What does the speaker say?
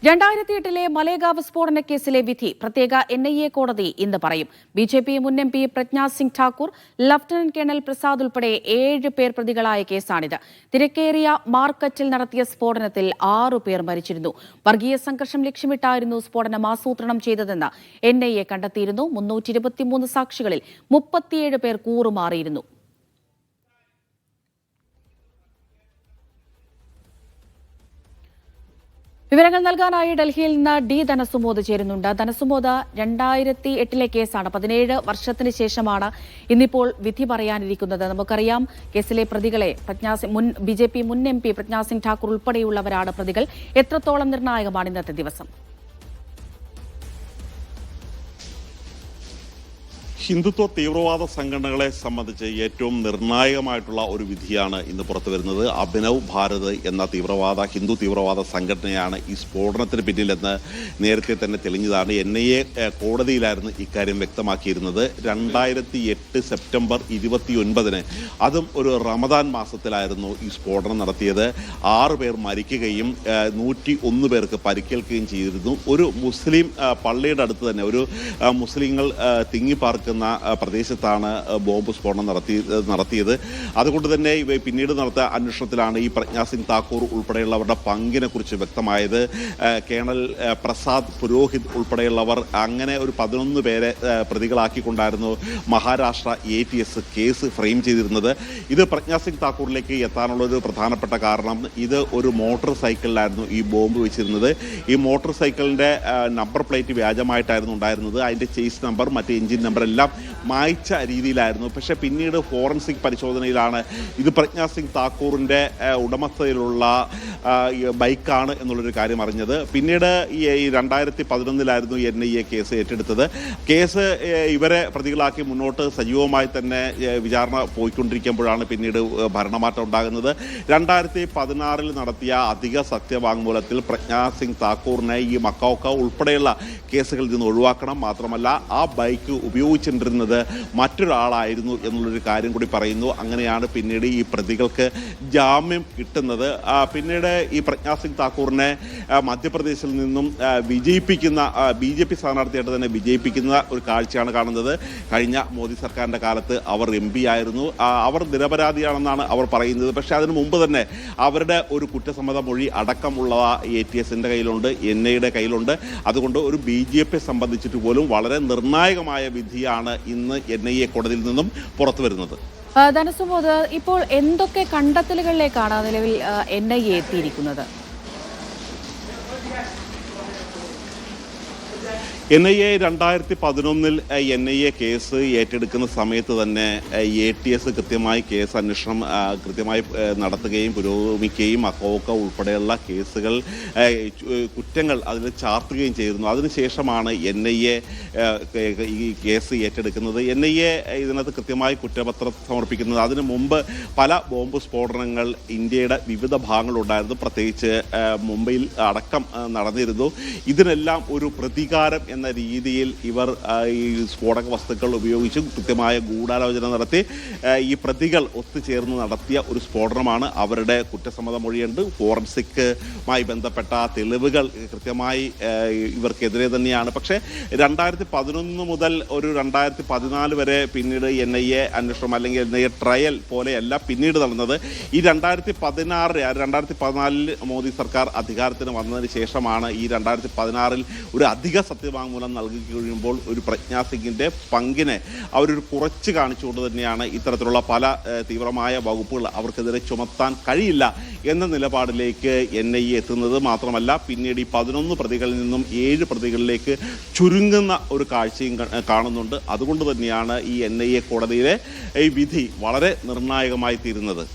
2008 മലേഗാവ് സ്ഫോടന കേസിലെ വിധി പ്രത്യേക NIA കോടതി ഇന്ന് പറയും. BJP മുൻ MP Pragya Singh Thakur, lieutenant colonel Prasad ഉൾപ്പെടെ 7 പേർ പ്രതികളായ കേസാണിത്. തിരക്കേറിയ മാർക്കറ്റിൽ നടത്തിയ സ്ഫോടനത്തിൽ 6 പേർ മരിച്ചിരുന്നു. വർഗീയ സംഘർഷം ലക്ഷ്യമിട്ടായിരുന്നു സ്ഫോടനം ആസൂത്രണം ചെയ്തതെന്ന് NIA കണ്ടെത്തിയിരുന്നു. 323 സാക്ഷികളിൽ 37 പേർ കൂറുമാറിയിരുന്നു. വിവരങ്ങൾ നൽകാനായി ഡൽഹിയിൽ നിന്ന് D. ധനസുമോദ് ചേരുന്നുണ്ട്. ധനസുമോദ്, 2008 കേസാണ്. 17 വർഷത്തിന് ശേഷമാണ് ഇന്നിപ്പോൾ വിധി പറയാനിരിക്കുന്നത്. നമുക്കറിയാം, കേസിലെ പ്രതികളെ മുൻ BJP മുൻ MP പ്രജ്ഞാ സിംഗ് ഠാക്കൂർ ഉൾപ്പെടെയുള്ളവരാണ് പ്രതികൾ. എത്രത്തോളം നിർണായകമാണ് ഇന്നത്തെ ദിവസം? ഹിന്ദുത്വ തീവ്രവാദ സംഘടനകളെ സംബന്ധിച്ച് ഏറ്റവും നിർണായകമായിട്ടുള്ള ഒരു വിധിയാണ് ഇന്ന് പുറത്തു വരുന്നത്. അഭിനവ് ഭാരത് എന്ന ഹിന്ദു തീവ്രവാദ സംഘടനയാണ് ഈ സ്ഫോടനത്തിന് പിന്നിലെന്ന് നേരത്തെ തന്നെ തെളിഞ്ഞതാണ്. NIA കോടതിയിലായിരുന്നു ഇക്കാര്യം വ്യക്തമാക്കിയിരുന്നത്. 2008 സെപ്റ്റംബർ 29 അതും ഒരു റമദാൻ മാസത്തിലായിരുന്നു ഈ സ്ഫോടനം നടത്തിയത്. 6 പേർ മരിക്കുകയും 101 പേർക്ക് പരിക്കേൽക്കുകയും ചെയ്തിരുന്നു. ഒരു മുസ്ലിം പള്ളിയുടെ അടുത്ത് തന്നെ ഒരു മുസ്ലിങ്ങൾ തിങ്ങിപ്പാർക്കുന്ന പ്രദേശത്താണ് ബോംബ് സ്ഫോടനം നടത്തിയത്. അതുകൊണ്ട് തന്നെ പിന്നീട് നടത്തിയ അന്വേഷണത്തിലാണ് ഈ പ്രജ്ഞാ സിംഗ് ഠാക്കൂർ ഉൾപ്പെടെയുള്ളവരുടെ പങ്കിനെ കുറിച്ച് വ്യക്തമായത്. കേണൽ പ്രസാദ് പുരോഹിത് ഉൾപ്പെടെയുള്ളവർ അങ്ങനെ ഒരു 11 പേരെ പ്രതികളാക്കിക്കൊണ്ടായിരുന്നു മഹാരാഷ്ട്ര ATS കേസ് ഫ്രെയിം ചെയ്തിരുന്നത്. ഇത് പ്രജ്ഞാ സിംഗ് ഠാക്കൂറിലേക്ക് എത്താനുള്ള ഒരു പ്രധാനപ്പെട്ട കാരണം, ഇത് ഒരു മോട്ടോർ സൈക്കിളിലായിരുന്നു ഈ ബോംബ് വെച്ചിരുന്നത്. ഈ മോട്ടോർ സൈക്കിളിൻ്റെ നമ്പർ പ്ലേറ്റ് വ്യാജമായിട്ടായിരുന്നു ഉണ്ടായിരുന്നത്. അതിൻ്റെ ചേസ് നമ്പർ, മറ്റ് എഞ്ചിൻ നമ്പർ എല്ലാം മായ്ച്ച രീതിയിലായിരുന്നു. പക്ഷേ പിന്നീട് ഫോറൻസിക് പരിശോധനയിലാണ് ഇത് പ്രജ്ഞാ സിംഗ് ഠാക്കൂറിൻ്റെ ഉടമസ്ഥയിലുള്ള ബൈക്കാണ് എന്നുള്ളൊരു കാര്യം അറിഞ്ഞത്. പിന്നീട് ഈ 2011 NIA കേസ് ഏറ്റെടുത്തത്. കേസ് ഇവരെ പ്രതികളാക്കി മുന്നോട്ട് സജീവമായി തന്നെ വിചാരണ പോയിക്കൊണ്ടിരിക്കുമ്പോഴാണ് പിന്നീട് ഭരണമാറ്റം ഉണ്ടാകുന്നത്. 2016 നടത്തിയ അധിക സത്യവാങ്മൂലത്തിൽ പ്രജ്ഞാ സിംഗ് ഠാക്കൂറിനെ ഈ മക്കോക്ക ഉൾപ്പെടെയുള്ള കേസുകളിൽ നിന്ന് ഒഴിവാക്കണം, മാത്രമല്ല ആ ബൈക്ക് ഉപയോഗിച്ചിരുന്നത് മറ്റൊരാളായിരുന്നു എന്നുള്ളൊരു കാര്യം കൂടി പറയുന്നു. അങ്ങനെയാണ് പിന്നീട് ഈ പ്രതികൾക്ക് ജാമ്യം കിട്ടുന്നത്. പിന്നീട് ഈ പ്രജ്ഞാ സിംഗ് ഠാക്കൂറിനെ മധ്യപ്രദേശിൽ നിന്നും വിജയിപ്പിക്കുന്ന BJP സ്ഥാനാർത്ഥിയായിട്ട് തന്നെ വിജയിപ്പിക്കുന്ന ഒരു കാഴ്ചയാണ് കാണുന്നത്. കഴിഞ്ഞ മോദി സർക്കാരിൻ്റെ കാലത്ത് അവർ MP ആയിരുന്നു. അവർ നിരപരാധിയാണെന്നാണ് അവർ പറയുന്നത്. പക്ഷേ അതിനു മുമ്പ് തന്നെ അവരുടെ ഒരു കുറ്റസമ്മത മൊഴി അടക്കമുള്ള ATSൻ്റെ കയ്യിലുണ്ട്, NIAയുടെ കയ്യിലുണ്ട്. അതുകൊണ്ട് ഒരു BJP സംബന്ധിച്ചിട്ട് പോലും വളരെ നിർണായകമായ വിധിയാണ് ഇന്ന് NIA കോടതിയിൽ നിന്നും പുറത്തു വരുന്നത്. ധനസുമോദ്, ഇപ്പോൾ എന്തൊക്കെ കണ്ടെത്തലുകളിലേക്കാണ് നിലവിൽ NIA എത്തിയിരിക്കുന്നത്? NIA 2011 NIA കേസ് ഏറ്റെടുക്കുന്ന സമയത്ത് തന്നെ ATS കൃത്യമായി കേസ് അന്വേഷണം കൃത്യമായി നടത്തുകയും പുരോഗമിക്കുകയും മക്കോക്ക ഉൾപ്പെടെയുള്ള കേസുകൾ കുറ്റങ്ങൾ അതിൽ ചാർത്തുകയും ചെയ്തിരുന്നു. അതിനുശേഷമാണ് NIA ഈ കേസ് ഏറ്റെടുക്കുന്നത്. NIA ഇതിനകത്ത് കൃത്യമായി കുറ്റപത്രം സമർപ്പിക്കുന്നത്. അതിനു മുമ്പ് പല ബോംബ് സ്ഫോടനങ്ങൾ ഇന്ത്യയുടെ വിവിധ ഭാഗങ്ങളുണ്ടായിരുന്നു, പ്രത്യേകിച്ച് മുംബൈയിൽ അടക്കം നടന്നിരുന്നു. ഇതിനെല്ലാം ഒരു പ്രതികാരം എന്ന രീതിയിൽ ഇവർ ഈ സ്ഫോടക വസ്തുക്കൾ ഉപയോഗിച്ച് കൃത്യമായ ഗൂഢാലോചന നടത്തി ഈ പ്രതികൾ ഒത്തുചേർന്ന് നടത്തിയ ഒരു സ്ഫോടനമാണ്. അവരുടെ കുറ്റസമ്മത മൊഴിയുണ്ട്, ഫോറൻസിക്കുമായി ബന്ധപ്പെട്ട തെളിവുകൾ കൃത്യമായി ഇവർക്കെതിരെ തന്നെയാണ്. പക്ഷേ 2011 മുതൽ ഒരു 2014 വരെ പിന്നീട് NIA അന്വേഷണം അല്ലെങ്കിൽ NIA ട്രയൽ പോലെയല്ല പിന്നീട് നടന്നത്. ഈ 2014 മോദി സർക്കാർ അധികാരത്തിന് വന്നതിന് ശേഷമാണ് ഈ 2016 ഒരു അധിക സത്യവാങ്മൂലം നൽകി കഴിയുമ്പോൾ ഒരു പ്രജ്ഞാ സിംഗിൻ്റെ പങ്കിനെ അവരൊരു കുറച്ച് കാണിച്ചുകൊണ്ട് തന്നെയാണ് ഇത്തരത്തിലുള്ള പല തീവ്രമായ വകുപ്പുകൾ അവർക്കെതിരെ ചുമത്താൻ കഴിയില്ല എന്ന നിലപാടിലേക്ക് NIA എത്തുന്നത്. മാത്രമല്ല പിന്നീട് ഈ 11 പ്രതികളിൽ നിന്നും 7 പ്രതികളിലേക്ക് ചുരുങ്ങുന്ന ഒരു കാഴ്ചയും കാണുന്നുണ്ട്. അതുകൊണ്ട് തന്നെയാണ് ഈ NIA കോടതിയിലെ ഈ വിധി വളരെ നിർണായകമായി തീരുന്നത്.